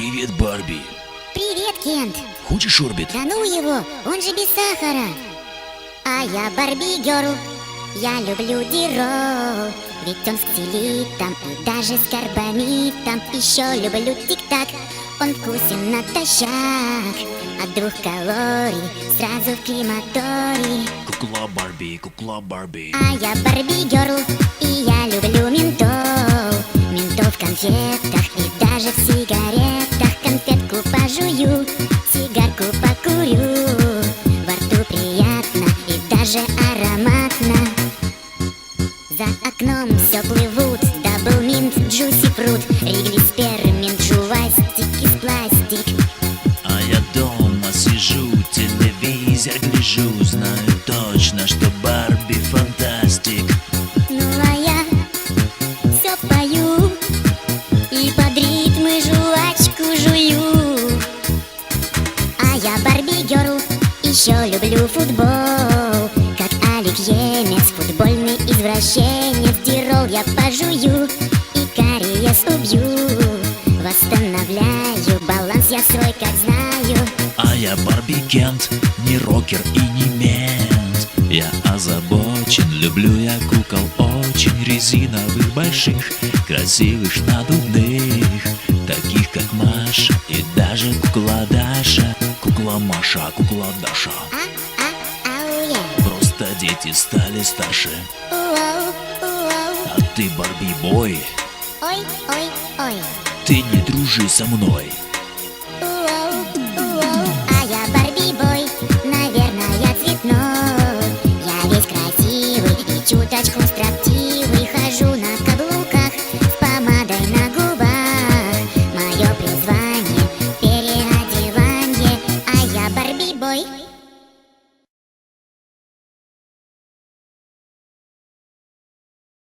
Привет, Барби. Привет, Кент. Хочешь орбит? Да ну его, он же без сахара. А я Барби Герл, я люблю Дирол. Ведь он с целитом и даже с карбамитом. Еще люблю тик-так, он вкусен натощак. От 2 калорий сразу в крематорий. Кукла Барби, кукла Барби. А я Барби Герл, и я люблю ментол. Ментол в конфетах и даже в сигаретах. Конфетку пожую, сигарку покурю. Во рту приятно и даже ароматно. За окном все плывут дабл минт, джуси фрут, ригли сперминт, жувастик из пластик. А я дома сижу, телевизор гляжу. Знаю точно, что Барби фантастик. Ну а я все пою и под ритмы жвачку жую. А я Барби Герл, еще люблю футбол. Как Алек Емец, футбольный извращенец. Дирол я пожую и кариес убью. Восстанавливаю баланс я свой, как знаю. А я Барби Кент, не рокер и не мент. Я озабочен, люблю я кукол очень. Резиновых, больших, красивых, надувных. Таких как Маша и даже кукла Даша. Кукла Маша, кукла Даша. Ау-я. Просто дети стали старше. Уоу, уоу. А ты Барби-бой, Ой, ой, ой. ты не дружи со мной. Уоу, уоу. А я Барби-бой, наверное, я цветной. Я весь красивый и чуточку строптивый. Хожу на каблуках с помадой на губах. Мое призвание — переодевание. А я Барби-бой.